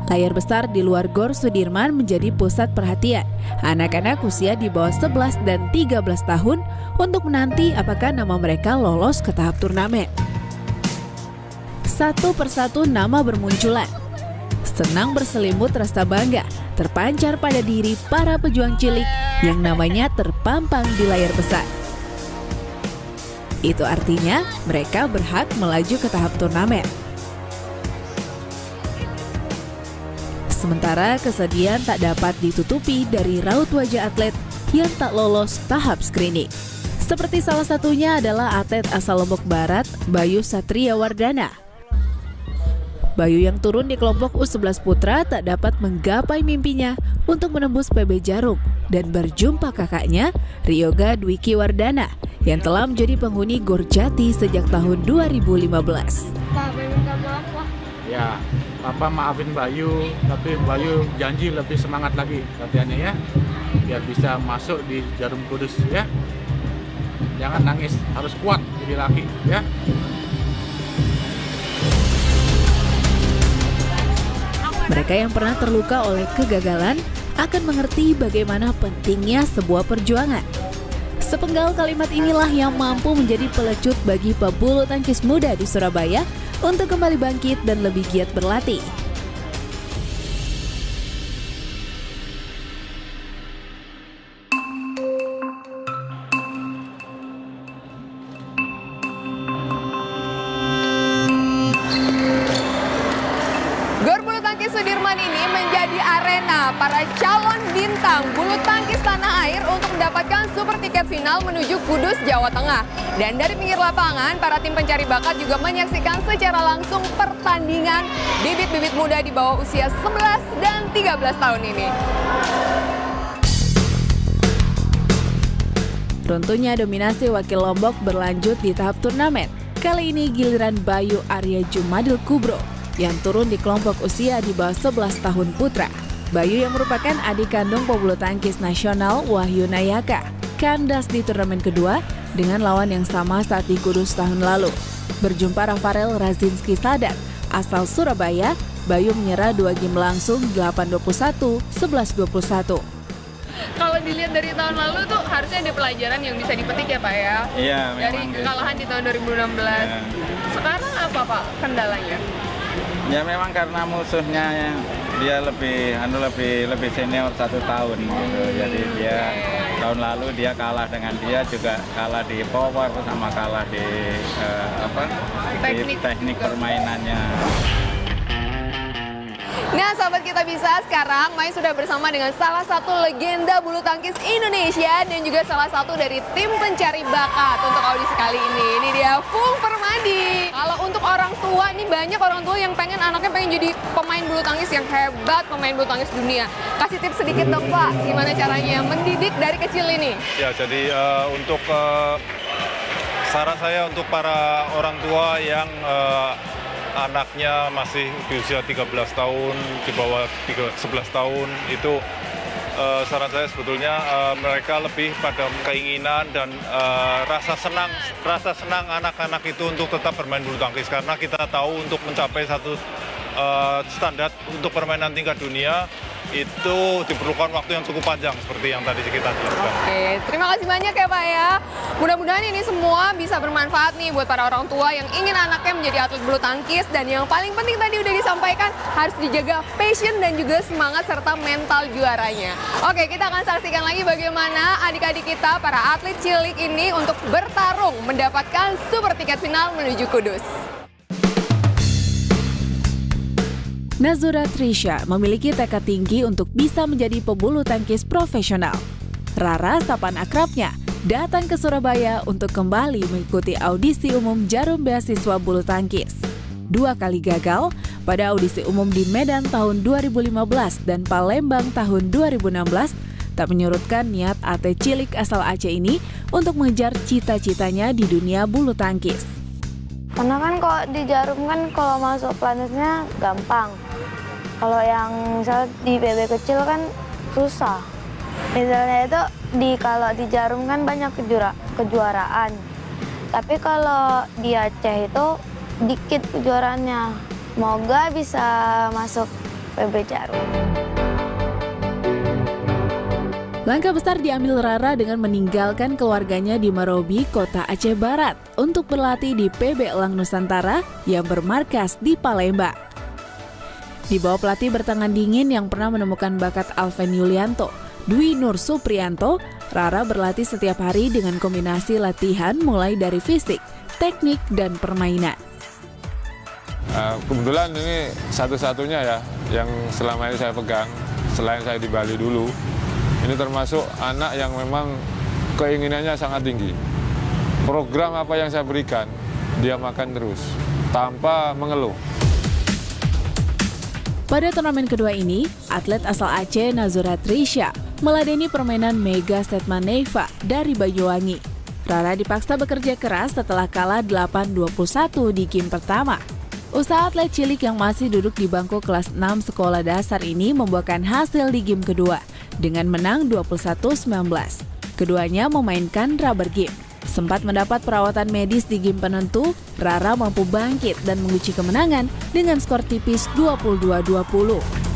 Layar besar di luar Gor Sudirman menjadi pusat perhatian anak-anak usia di bawah 11 dan 13 tahun untuk menanti apakah nama mereka lolos ke tahap turnamen. Satu persatu nama bermunculan. Senang berselimut rasa bangga terpancar pada diri para pejuang cilik yang namanya terpampang di layar besar. Itu artinya mereka berhak melaju ke tahap turnamen. Sementara kesedihan tak dapat ditutupi dari raut wajah atlet yang tak lolos tahap screening. Seperti salah satunya adalah atlet asal Lombok Barat, Bayu Satria Wardana. Bayu yang turun di kelompok U11 Putra tak dapat menggapai mimpinya untuk menembus PB Jarum dan berjumpa kakaknya, Ryoga Dwiki Wardana, yang telah menjadi penghuni Gor Jati sejak tahun 2015. Pak, minta maaf, Pak. Ya, Papa maafin Bayu, tapi Bayu janji lebih semangat lagi latihannya ya, biar bisa masuk di Jarum Kudus ya. Jangan nangis, harus kuat jadi laki ya. Mereka yang pernah terluka oleh kegagalan akan mengerti bagaimana pentingnya sebuah perjuangan. Sepenggal kalimat inilah yang mampu menjadi pelecut bagi pebulu tangkis muda di Surabaya untuk kembali bangkit dan lebih giat berlatih. Gor Bulu Tangkis Sudirman ini menjadi arena para calon bintang bulu tangkis tanah air untuk mendapatkan super tiket final menuju Kudus, Jawa Tengah. Dan dari pinggir lapangan, para tim pencari bakat juga menyaksikan secara langsung pertandingan bibit-bibit muda di bawah usia 11 dan 13 tahun ini. Runtuhnya dominasi wakil Lombok berlanjut di tahap turnamen. Kali ini giliran Bayu Arya Jumadil Kubro yang turun di kelompok usia di bawah 11 tahun putra. Bayu yang merupakan adik kandung pebulu tangkis nasional Wahyu Nayaka kandas di turnamen kedua dengan lawan yang sama saat di Kudus tahun lalu. Berjumpa Rafael Razinski Sadat asal Surabaya, Bayu menyerah 2 game langsung 8-21, 11-21. Kalau dilihat dari tahun lalu tuh harusnya ada pelajaran yang bisa dipetik ya Pak ya? Iya, dari memang kekalahan di tahun 2016. Ya. Sekarang apa Pak kendalanya? Ya memang karena musuhnya dia lebih senior 1 tahun gitu. Jadi dia tahun lalu dia kalah dengan dia juga kalah di power sama kalah di di teknik permainannya. Nah sahabat kita bisa, sekarang Mai sudah bersama dengan salah satu legenda bulu tangkis Indonesia dan juga salah satu dari tim pencari bakat untuk audisi kali ini. Ini dia Fung Permadi. Kalau untuk orang tua, nih banyak orang tua yang anaknya pengen jadi pemain bulu tangkis yang hebat, pemain bulu tangkis dunia. Kasih tips sedikit dong Pak, gimana caranya mendidik dari kecil ini? Ya, jadi untuk saran saya untuk para orang tua yang anaknya masih di usia 13 tahun, di bawah 11 tahun, itu saran saya sebetulnya mereka lebih pada keinginan dan rasa senang anak-anak itu untuk tetap bermain bulu tangkis. Karena kita tahu untuk mencapai satu standar untuk permainan tingkat dunia, itu diperlukan waktu yang cukup panjang seperti yang tadi kita jelaskan. Oke, terima kasih banyak ya Pak ya. Mudah-mudahan ini semua bisa bermanfaat nih buat para orang tua yang ingin anaknya menjadi atlet bulu tangkis. Dan yang paling penting tadi udah disampaikan, harus dijaga passion dan juga semangat serta mental juaranya. Oke, kita akan saksikan lagi bagaimana adik-adik kita, para atlet cilik ini untuk bertarung mendapatkan super tiket final menuju Kudus. Nazura Trisha memiliki tekad tinggi untuk bisa menjadi pebulu tangkis profesional. Rara, sapaan akrabnya, datang ke Surabaya untuk kembali mengikuti audisi umum Jarum Beasiswa Bulu Tangkis. 2 kali gagal pada audisi umum di Medan tahun 2015 dan Palembang tahun 2016, tak menyurutkan niat atlet cilik asal Aceh ini untuk mengejar cita-citanya di dunia bulu tangkis. Karena kan kalau di Jarum kan kalau masuk planetnya gampang. Kalau yang misal di PB kecil kan susah. Misalnya itu kalau di Jarum kan banyak kejuaraan. Tapi kalau di Aceh itu dikit kejuaraannya. Semoga bisa masuk PB Jarum. Langkah besar diambil Rara dengan meninggalkan keluarganya di Marobi, kota Aceh Barat, untuk berlatih di PB Elang Nusantara yang bermarkas di Palembang. Di bawah pelatih bertangan dingin yang pernah menemukan bakat Alven Yulianto, Dwi Nur Supriyanto, Rara berlatih setiap hari dengan kombinasi latihan mulai dari fisik, teknik, dan permainan. Kebetulan ini satu-satunya ya yang selama ini saya pegang, selain saya di Bali dulu. Ini termasuk anak yang memang keinginannya sangat tinggi. Program apa yang saya berikan, dia makan terus, tanpa mengeluh. Pada turnamen kedua ini, atlet asal Aceh Nazura Trisha meladeni permainan Mega Statement Neva dari Banyuwangi. Rara dipaksa bekerja keras setelah kalah 8-21 di game pertama. Usaha atlet cilik yang masih duduk di bangku kelas 6 sekolah dasar ini membuahkan hasil di game kedua dengan menang 21-19. Keduanya memainkan rubber game. Sempat mendapat perawatan medis di game penentu, Rara mampu bangkit dan mengunci kemenangan dengan skor tipis 22-20.